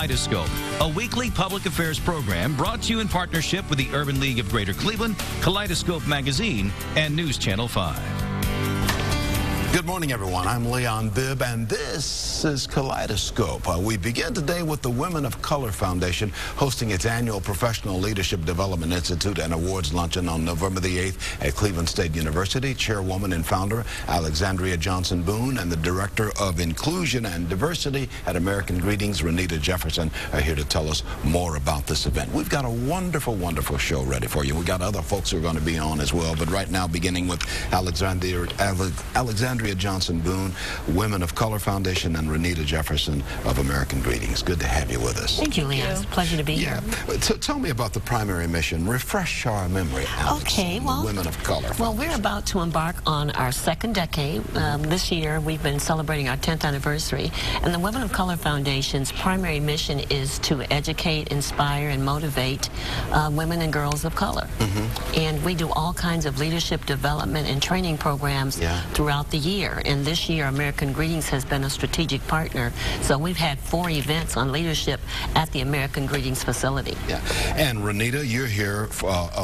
Kaleidoscope, a weekly public affairs program brought to you in partnership with the Urban League of Greater Cleveland, Kaleidoscope Magazine, and News Channel 5. Good morning, everyone. I'm Leon Bibb, and this is Kaleidoscope. We begin today with the Women of Color Foundation hosting its annual Professional Leadership Development Institute and Awards Luncheon on November the 8th at Cleveland State University. Chairwoman and founder Alexandria Johnson Boone and the Director of Inclusion and Diversity at American Greetings, Renita Jefferson, are here to tell us more about this event. We've got a wonderful, wonderful show ready for you. We've got other folks who are going to be on as well, but right now, beginning with Alexandria Johnson Boone, Women of Color Foundation, and Renita Jefferson of American Greetings. Good to have you with us. Thank you, Leon. It's a pleasure to be here. So tell me about the primary mission. Refresh our memory, Alex, okay, well, Women of Color Foundation. Well, we're about to embark on our second decade. This year, we've been celebrating our 10th anniversary, and the Women of Color Foundation's primary mission is to educate, inspire, and motivate women and girls of color. And we do all kinds of leadership development and training programs throughout the year. And this year, American Greetings has been a strategic partner. So we've had 4 events on leadership at the American Greetings facility. And Renita, you're here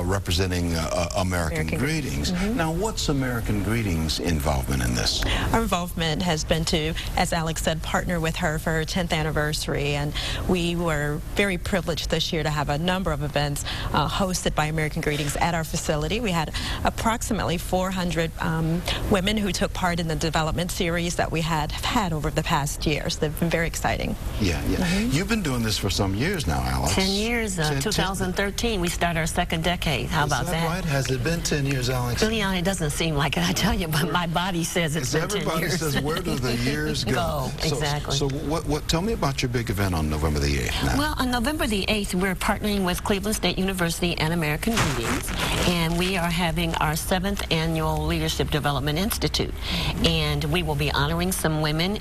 representing American Greetings. Now, what's American Greetings' involvement in this? Our involvement has been to, as Alex said, partner with her for her 10th anniversary. And we were very privileged this year to have a number of events hosted by American Greetings at our facility. We had approximately 400 women who took part in the development series that we had over the past years. They've been very exciting. You've been doing this for some years now, Alex. 10 years. 2013, we start our second decade. How about that? Right? Has it been 10 years, Alex? Leon, it doesn't seem like it, I tell you, but my body says it's been 10 years. Everybody says, where do the years go? Exactly. So tell me about your big event on November the 8th now. Well, on November the 8th, we're partnering with Cleveland State University and American Greetings, and we are having our 7th annual Leadership Development Institute. And we will be honoring some women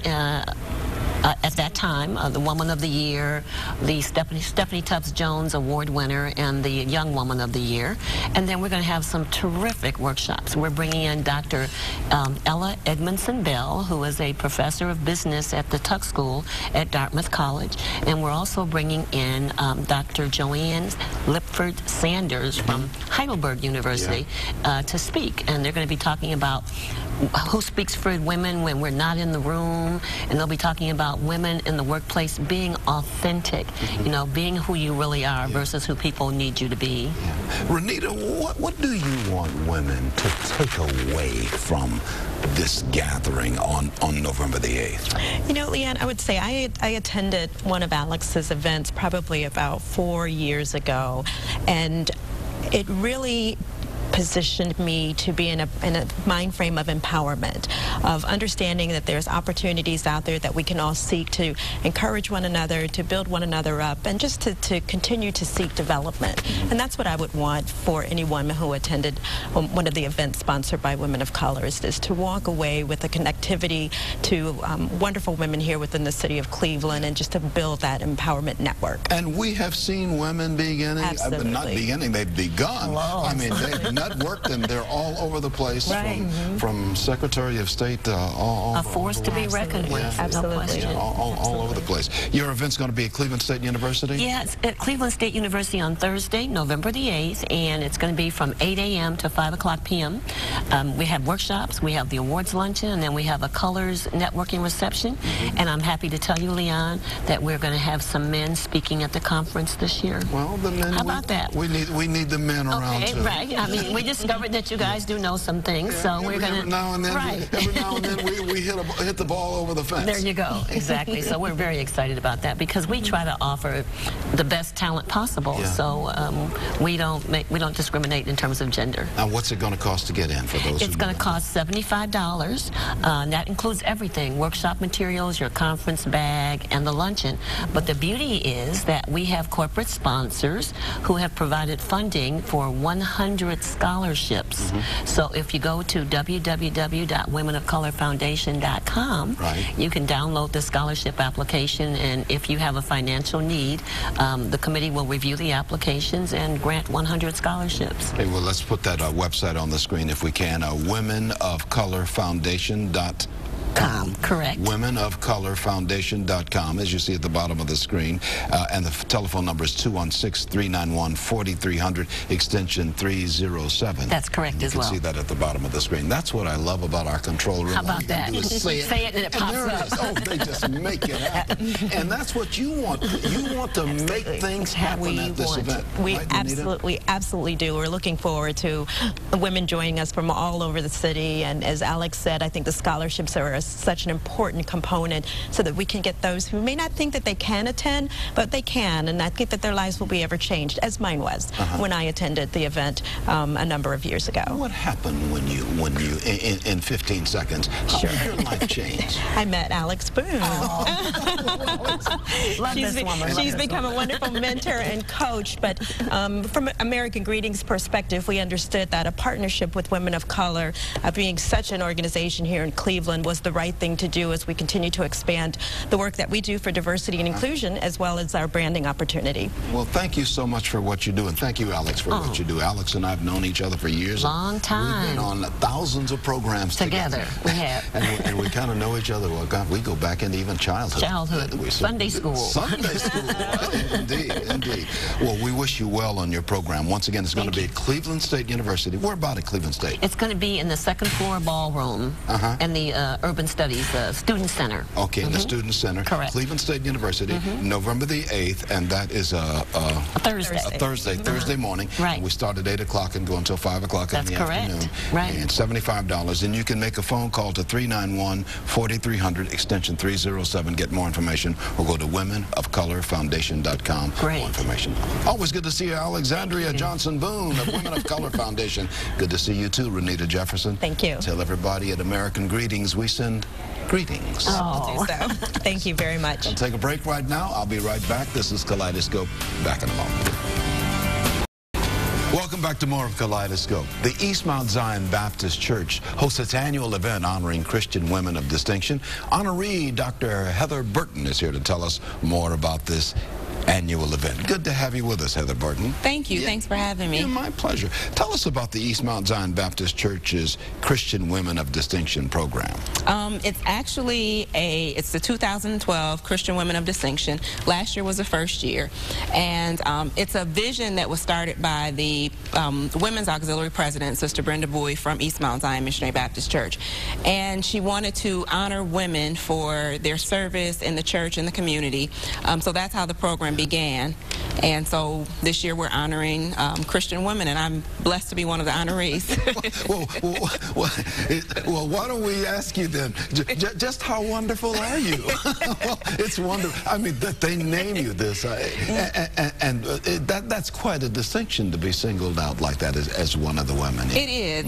at that time, the Woman of the Year, the Stephanie Tubbs Jones Award winner, and the Young Woman of the Year. And then we're going to have some terrific workshops. We're bringing in Dr. Ella Edmondson Bell, who is a professor of business at the Tuck School at Dartmouth College. And we're also bringing in Dr. Joanne Lipford Sanders from Heidelberg University to speak. And they're going to be talking about who speaks for women when we're not in the room, and they'll be talking about women in the workplace being authentic, you know, being who you really are versus who people need you to be. Renita, what do you want women to take away from this gathering on November the 8th? You know, Leanne, I would say I attended one of Alex's events probably about 4 years ago, and it really positioned me to be in a mind frame of empowerment, of understanding that there's opportunities out there that we can all seek to encourage one another, to build one another up, and just to continue to seek development. And that's what I would want for anyone who attended one of the events sponsored by Women of Color, is to walk away with a connectivity to wonderful women here within the city of Cleveland, and just to build that emperorment network. And we have seen women beginning, not beginning, they've begun. I mean, they've networked them. They're all over the place, from Secretary of State to all a force to be reckoned with. Absolutely. All over the place. Your event's going to be at Cleveland State University? Yeah, it's at Cleveland State University on Thursday, November the 8th, and it's going to be from 8 a.m. to 5 o'clock p.m. We have workshops, we have the awards luncheon, and then we have a colors networking reception. And I'm happy to tell you, Leon, that we're going to have some men speaking at the conference this year. Well, the men. How about that? We need the men around too. Right. I mean, we discovered that you guys do know some things, so we're going to... Every now and then we hit the ball over the fence. There you go. Exactly. So we're very excited about that, because we try to offer the best talent possible. So we don't discriminate in terms of gender. Now, what's it going to cost to get in for those? It's going to cost $75. That includes everything: workshop materials, your conference bag, and the luncheon. But the beauty is that we have corporate sponsors who have provided funding for 100 scholarships. So if you go to www.womenofcolorfoundation.com, you can download the scholarship application, and if you have a financial need, the committee will review the applications and grant 100 scholarships. Okay, well, let's put that website on the screen if we can. Womenofcolorfoundation.com. Correct. womenofcolorfoundation.com, as you see at the bottom of the screen. And the telephone number is 216-391-4300, extension 307. That's correct as well. You can see that at the bottom of the screen. That's what I love about our control room. How about that? Say it and it pops up. Oh, they just make it happen. And that's what you want. You want to make things happen at this event. We right, absolutely do. We're looking forward to women joining us from all over the city. And as Alex said, I think the scholarships are such an important component so that we can get those who may not think that they can attend, but they can. And I think that their lives will be ever changed, as mine was when I attended the event a number of years ago. What happened when you in 15 seconds, how did your life change? I met Alex Boone. She's become a wonderful mentor and coach, but from American Greetings perspective, we understood that a partnership with Women of Color, being such an organization here in Cleveland, was the right thing to do as we continue to expand the work that we do for diversity and inclusion, as well as our branding opportunity. Well, thank you so much for what you do, and thank you, Alex, for what you do. Alex and I have known each other for years. Long time. We've been on thousands of programs together. We have. and we kind of know each other. Well, God, we go back into even childhood. Sunday school. Sunday school. Indeed. Well, we wish you well on your program. Once again, it's going to be at Cleveland State University. Where about at Cleveland State? It's going to be in the second floor ballroom and the Urban Studies Student Center. Okay, in the Student Center. Correct. Cleveland State University, November the 8th, and that is a Thursday morning. Right. And we start at 8 o'clock and go until 5 o'clock in the afternoon. Right. And $75. And you can make a phone call to 391-4300, extension 307, get more information, or go to womenofcolorfoundation.com for more information. Always good to see you, Alexandria Johnson Boone of Women of Color Foundation. Good to see you too, Renita Jefferson. Thank you. Tell everybody at American Greetings we send greetings. I'll do so. Thank you very much. I'll take a break right now. I'll be right back. This is Kaleidoscope. Back in a moment. Welcome back to more of Kaleidoscope. The East Mount Zion Baptist Church hosts its annual event honoring Christian women of distinction. Honoree Dr. Heather Burton is here to tell us more about this annual event. Good to have you with us, Heather Burton. Thank you. Thanks for having me. Yeah, my pleasure. Tell us about the East Mount Zion Baptist Church's Christian Women of Distinction program. It's actually it's the 2012 Christian Women of Distinction. Last year was the first year, and it's a vision that was started by the Women's Auxiliary President, Sister Brenda Bowie from East Mount Zion Missionary Baptist Church, and she wanted to honor women for their service in the church and the community. So that's how the program began, and so this year we're honoring Christian women, and I'm blessed to be one of the honorees. well, why don't we ask you then, just how wonderful are you? Well, it's wonderful. I mean, that they name you this, and that's quite a distinction to be singled out like that as one of the women. It is.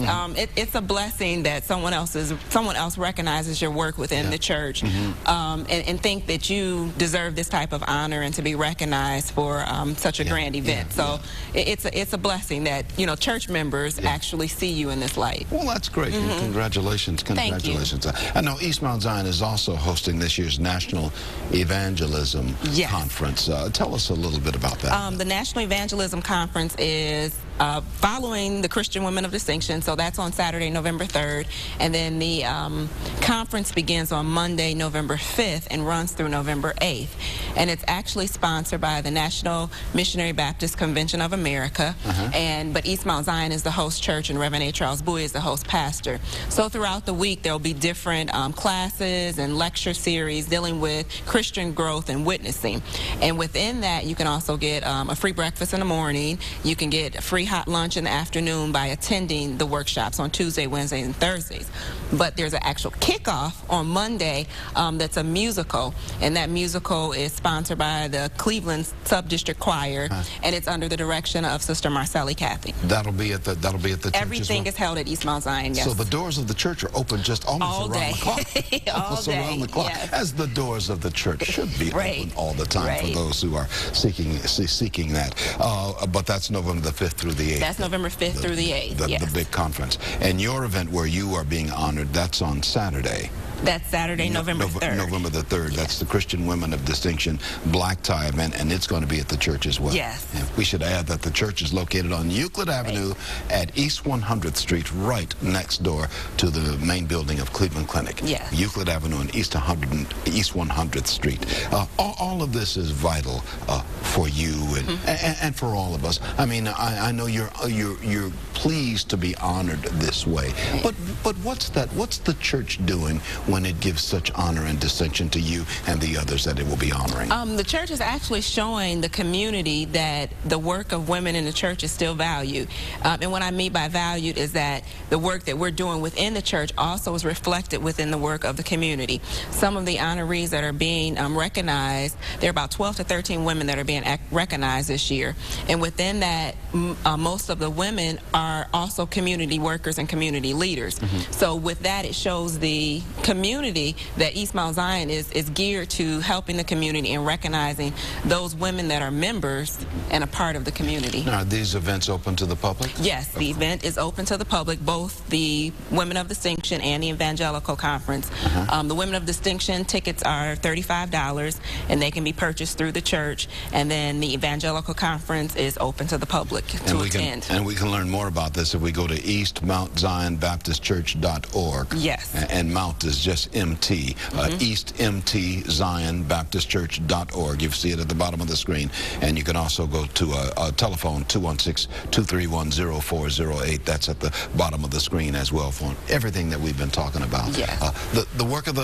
It's a blessing that someone else recognizes your work within the church, and think that you deserve this type of honor and to be recognized for such a grand event. So it's a blessing that church members actually see you in this light. Well, that's great. Congratulations. Congratulations. I know East Mount Zion is also hosting this year's National Evangelism Conference. Tell us a little bit about that. The National Evangelism Conference is following the Christian Women of Distinction, so that's on Saturday, November 3rd, and then the conference begins on Monday, November 5th, and runs through November 8th, and it's actually sponsored by the National Missionary Baptist Convention of America, but East Mount Zion is the host church, and Reverend A. Charles Bowie is the host pastor. So throughout the week, there will be different classes and lecture series dealing with Christian growth and witnessing, and within that, you can also get a free breakfast in the morning. You can get a free hot lunch in the afternoon by attending the workshops on Tuesday, Wednesdays, and Thursdays. But there's an actual kickoff on Monday that's a musical, and that musical is sponsored by the Cleveland Sub-District Choir, and it's under the direction of Sister Marcelli Cathy. That'll be at the church. Everything is held at East Mount Zion. Yes. So the doors of the church are open just almost around the clock. All day. Around the clock, as the doors of the church should be open all the time for those who are seeking that. But that's November the 5th through the 8th. That's November 5th through the 8th, yes. The big conference. And your event where you are being honored, that's on Saturday. That's Saturday, November 3rd. November the 3rd. Yes. That's the Christian Women of Distinction black tie event, and it's going to be at the church as well. Yes. And we should add that the church is located on Euclid Avenue at East 100th Street, right next door to the main building of Cleveland Clinic. Yes. Euclid Avenue and East 100th Street. All of this is vital for you and for all of us. I mean, I know you're pleased to be honored this way, but what's the church doing when it gives such honor and distinction to you and the others that it will be honoring? The church is actually showing the community that the work of women in the church is still valued. And what I mean by valued is that the work that we're doing within the church also is reflected within the work of the community. Some of the honorees that are being recognized, there are about 12 to 13 women that are being recognized this year. And within that, most of the women are also community workers and community leaders. So with that, it shows the community that East Mount Zion is geared to helping the community and recognizing those women that are members and a part of the community. Now, are these events open to the public? Yes, the event is open to the public, both the Women of Distinction and the Evangelical Conference. The Women of Distinction tickets are $35, and they can be purchased through the church, and then the Evangelical Conference is open to the public to attend. And we can learn more about this if we go to eastmountzionbaptistchurch.org. Yes. And Mount is just MT, eastmtzionbaptistchurch.org. You see it at the bottom of the screen. And you can also go to a telephone, 216-231-0408. That's at the bottom of the screen as well for everything that we've been talking about. Yes. The work of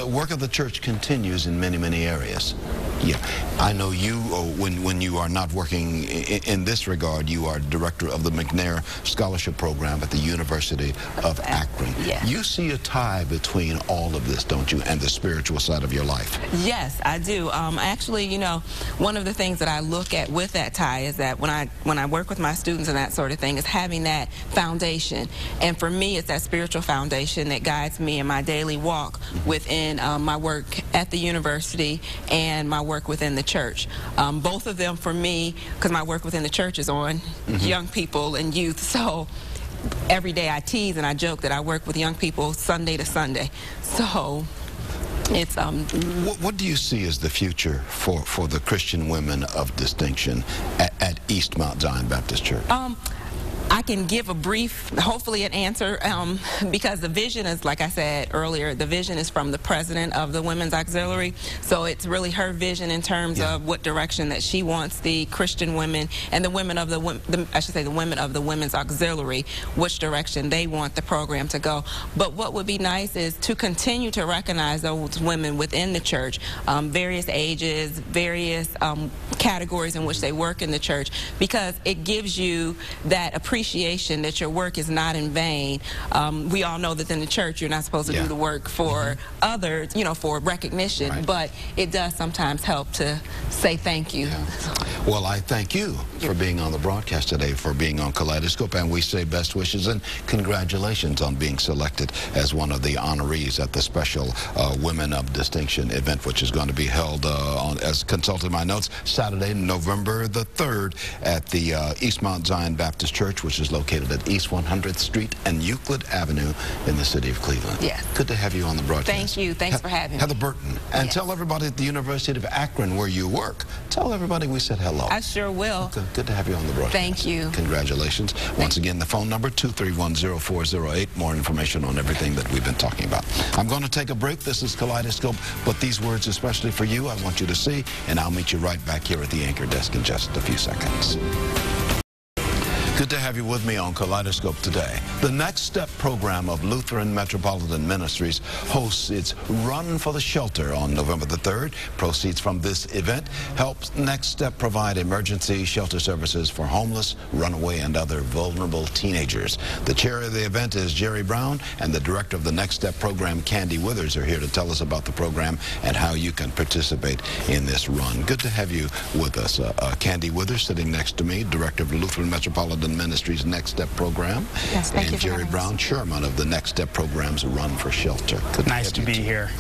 the church continues in many, many areas. Yeah, I know you, when you are not working in this regard, you are director of the McNair Scholarship Program at the University of Akron. Yes. You see a tie between all of this, don't you, and the spiritual side of your life? Yes, I do. Actually, you know, one of the things that I look at with that tie is that when I work with my students and that sort of thing is having that foundation. And for me, it's that spiritual foundation that guides me in my daily walk within my work at the university and my work within the church. Both of them for me, because my work within the church is on young people and youth, so every day I tease and I joke that I work with young people Sunday to Sunday. So it's What do you see as the future for the Christian Women of Distinction at East Mount Zion Baptist Church? I can give a brief, hopefully an answer, because the vision is, like I said earlier, the vision is from the president of the Women's Auxiliary. So it's really her vision in terms of what direction that she wants the Christian women and the women of the women of the Women's Auxiliary, which direction they want the program to go. But what would be nice is to continue to recognize those women within the church, various ages, various categories in which they work in the church, because it gives you that appreciation that your work is not in vain. We all know that in the church you're not supposed to do the work for others, you know, for recognition, but it does sometimes help to say thank you. Well, I thank you for being on the broadcast today, for being on Kaleidoscope, and we say best wishes and congratulations on being selected as one of the honorees at the special Women of Distinction event, which is going to be held as consulted my notes, Saturday, November the 3rd at the East Mount Zion Baptist Church, which is located at East 100th Street and Euclid Avenue in the city of Cleveland. Yes. Good to have you on the broadcast. Thank you. Thanks for having me. Heather Burton. And tell everybody at the University of Akron where you work. Tell everybody we said hello. I sure will. Good to have you on the broadcast. Thank you. Congratulations. Once again, the phone number, 231-0408. More information on everything that we've been talking about. I'm going to take a break. This is Kaleidoscope, but these words especially for you, I want you to see, and I'll meet you right back here at the anchor desk in just a few seconds. Good to have you with me on Kaleidoscope today. The Next Step program of Lutheran Metropolitan Ministries hosts its Run for the Shelter on November the 3rd. Proceeds from this event helps Next Step provide emergency shelter services for homeless, runaway, and other vulnerable teenagers. The chair of the event is Jerry Brown, and the director of the Next Step program, Candy Withers, are here to tell us about the program and how you can participate in this run. Good to have you with us. Candy Withers sitting next to me, director of Lutheran Metropolitan Metropolitan Ministries Next Step program. Yes, thank you and for Jerry having Brown, us. chairman of the Next Step program's Run for Shelter. Good Nice have to you be two. here.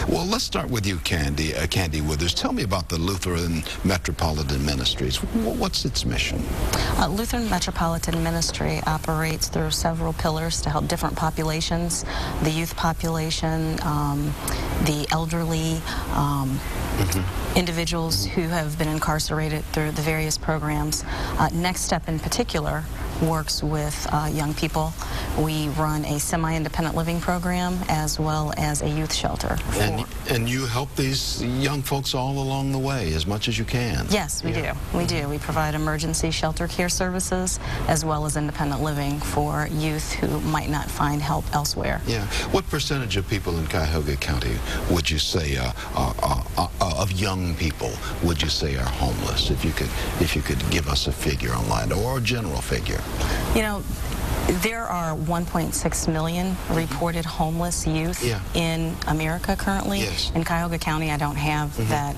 Well, let's start with you, Candy Withers. Tell me about the Lutheran Metropolitan Ministries. What's its mission? Lutheran Metropolitan Ministry operates through several pillars to help different populations, the youth population, the elderly, individuals who have been incarcerated through the various programs. Next Step in particular works with young people. We run a semi-independent living program as well as a youth shelter. And you help these young folks all along the way as much as you can. Yes, we do. We do. We provide emergency shelter care services as well as independent living for youth who might not find help elsewhere. Yeah. What percentage of people in Cuyahoga County would you say of young people would you say are homeless? If you could give us a figure on that, or a general figure. You know, there are 1.6 million reported homeless youth in America currently. Yes. In Cuyahoga County, I don't have that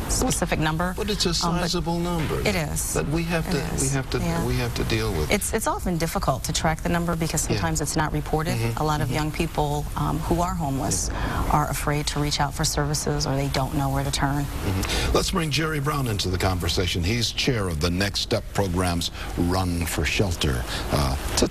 specific number. But it's a sizable number. It is. That we have to deal with. It's often difficult to track the number because sometimes it's not reported. A lot of young people who are homeless are afraid to reach out for services, or they don't know where to turn. Let's bring Jerry Brown into the conversation. He's chair of the Next Step program's Run for Shelter.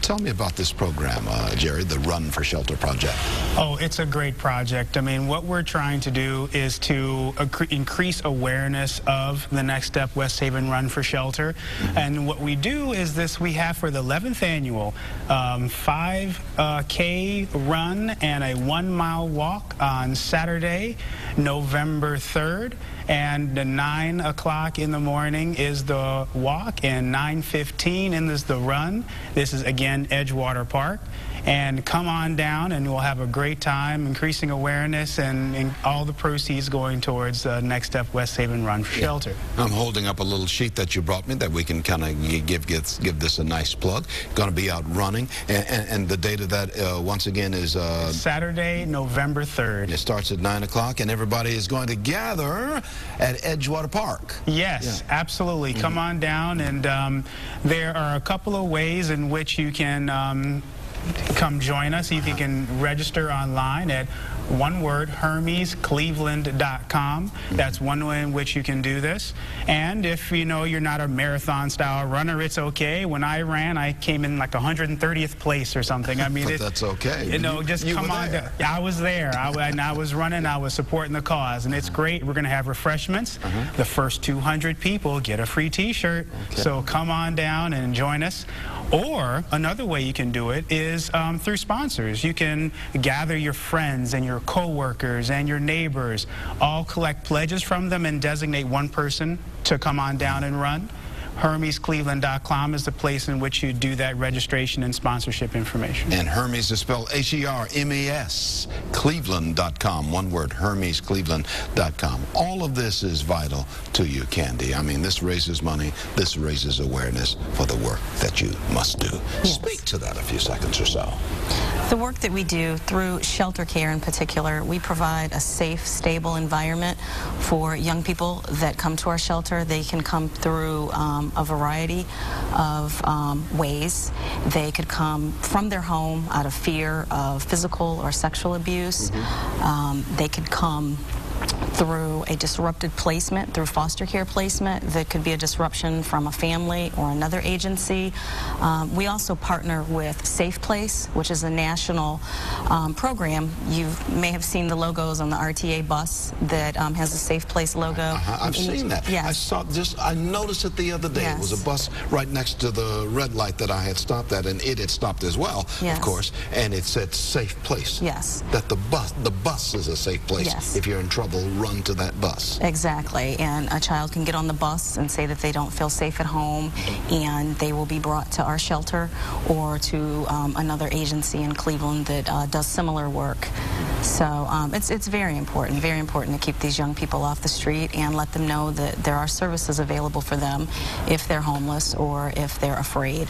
Tell me about this program, Jerry, the Run for Shelter project. Oh, it's a great project. I mean, what we're trying to do is to increase awareness of the Next Step West Haven Run for Shelter. And what we do is this: we have for the 11th annual 5K run and a 1-mile walk on Saturday, November 3rd. And 9 o'clock in the morning is the walk, and 9:15 is the run. This is, again, Edgewater Park. And come on down, and we'll have a great time, increasing awareness, and all the proceeds going towards Next Step West Haven Run for Shelter. I'm holding up a little sheet that you brought me that we can kind of give this a nice plug. Going to be out running, and the date of that, once again, is Saturday, November 3rd. It starts at 9 o'clock, and everybody is going to gather at Edgewater Park. Yes, absolutely. Come on down, and there are a couple of ways in which you can come join us. Either you can register online at one word, HermesCleveland.com. That's one way in which you can do this. And if you know you're not a marathon style runner, it's okay. When I ran, I came in like 130th place or something. I mean, that's okay. You know, just come on down. I was there. I was running. I was supporting the cause, and it's great. We're going to have refreshments. The first 200 people get a free T-shirt. So come on down and join us. Or another way you can do it is through sponsors. You can gather your friends and your co-workers and your neighbors, all collect pledges from them and designate one person to come on down and run. HermesCleveland.com is the place in which you do that registration and sponsorship information. And Hermes is spelled H-E-R-M-E-S, Cleveland.com, one word, HermesCleveland.com. All of this is vital to you, Candy. I mean, this raises money, this raises awareness for the work that you must do. Yes. Speak to that a few seconds or so. The work that we do through shelter care in particular, we provide a safe, stable environment for young people that come to our shelter. They can come through a variety of ways. They could come from their home out of fear of physical or sexual abuse. They could come through a disrupted placement, through foster care placement. That could be a disruption from a family or another agency. We also partner with Safe Place, which is a national program. You may have seen the logos on the RTA bus that has a Safe Place logo. I've seen that. Yes. I noticed it the other day. Yes. It was a bus right next to the red light that I had stopped at, and it had stopped as well, Yes. of course, and it said Safe Place. Yes. That the bus is a safe place. Yes. If you're in trouble, run to that bus. Exactly, and a child can get on the bus and say that they don't feel safe at home, and they will be brought to our shelter or to another agency in Cleveland that does similar work. So it's very important to keep these young people off the street and let them know that there are services available for them if they're homeless or if they're afraid.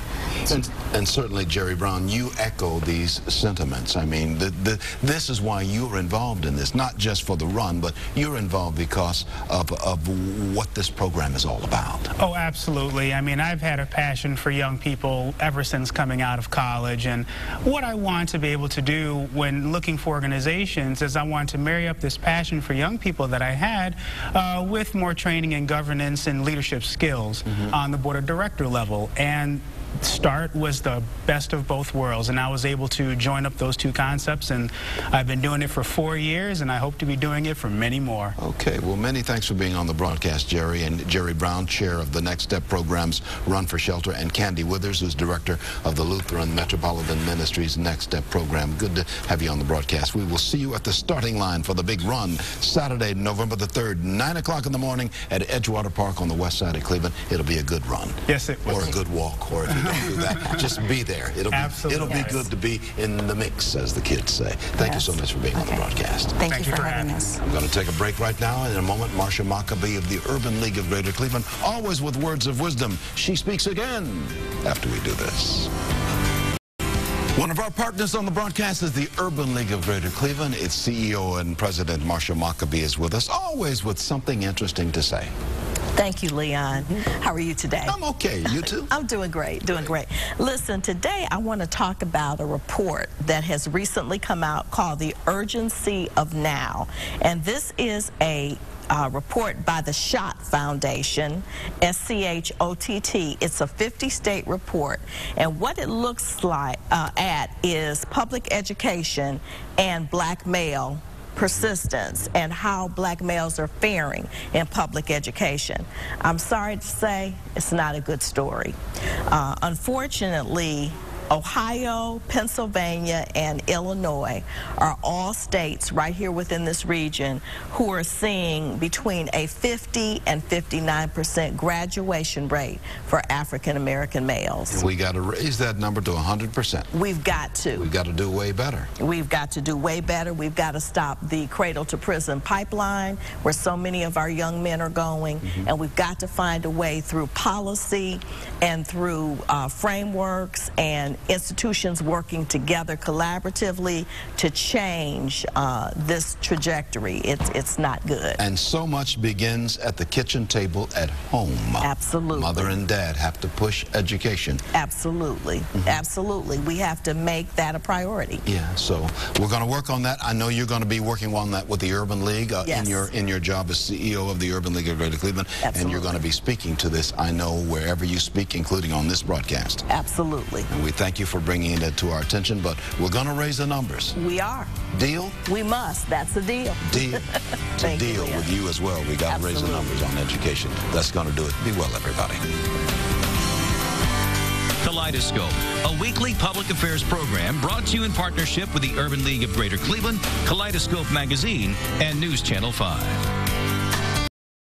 And certainly, Jerry Brown, you echo these sentiments. I mean, this is why you're involved in this, not just for the run, but Cleveland, you're involved because of what this program is all about. Oh, absolutely. I mean, I've had a passion for young people ever since coming out of college, and what I want to be able to do when looking for organizations is I want to marry up this passion for young people that I had with more training in governance and leadership skills on the board of director level. And START was the best of both worlds, and I was able to join up those two concepts, and I've been doing it for 4 years, and I hope to be doing it for many more. Okay, well, many thanks for being on the broadcast, Jerry, and Jerry Brown, chair of the Next Step Program's Run for Shelter, and Candy Withers, who's director of the Lutheran Metropolitan Ministries Next Step Program. Good to have you on the broadcast. We will see you at the starting line for the big run Saturday, November the 3rd, 9 o'clock in the morning at Edgewater Park on the west side of Cleveland. It'll be a good run. Yes, it will. Or a good walk, or if you don't do that, just be there. It'll be good to be in the mix, as the kids say. Thank you so much for being on the broadcast. Thank you for having us. I'm going to take a break right now. In a moment, Marsha Maccabee of the Urban League of Greater Cleveland, always with words of wisdom. She speaks again after we do this. One of our partners on the broadcast is the Urban League of Greater Cleveland. Its CEO and President Marsha Maccabee is with us, always with something interesting to say. Thank you, Leon. How are you today? I'm okay. You too? I'm doing great, doing great. Listen, today I want to talk about a report that has recently come out called The Urgency of Now. And this is a report by the Schott Foundation, SCHOTT. It's a 50-state report, and what it looks like at is public education and black male persistence and how black males are faring in public education. I'm sorry to say it's not a good story. Unfortunately, Ohio, Pennsylvania, and Illinois are all states right here within this region who are seeing between a 50 and 59% graduation rate for African American males. And we got to raise that number to 100%. We've got to. We've got to do way better. We've got to do way better. We've got to stop the cradle to prison pipeline where so many of our young men are going, and we've got to find a way through policy and through frameworks and institutions working together collaboratively to change this trajectory. It's not good. And so much begins at the kitchen table at home. Absolutely. Mother and dad have to push education. Absolutely. Absolutely. We have to make that a priority. Yeah, so we're going to work on that. I know you're going to be working on that with the Urban League Yes. in your job as CEO of the Urban League of Greater Cleveland. Absolutely. And you're going to be speaking to this, I know, wherever you speak, including on this broadcast. Absolutely. And we thank you for bringing it to our attention, but we're going to raise the numbers. We are. Deal? We must. That's the deal. Deal. To deal with you as well. We got to raise the numbers on education. That's going to do it. Be well, everybody. Kaleidoscope, a weekly public affairs program brought to you in partnership with the Urban League of Greater Cleveland, Kaleidoscope Magazine, and News Channel 5.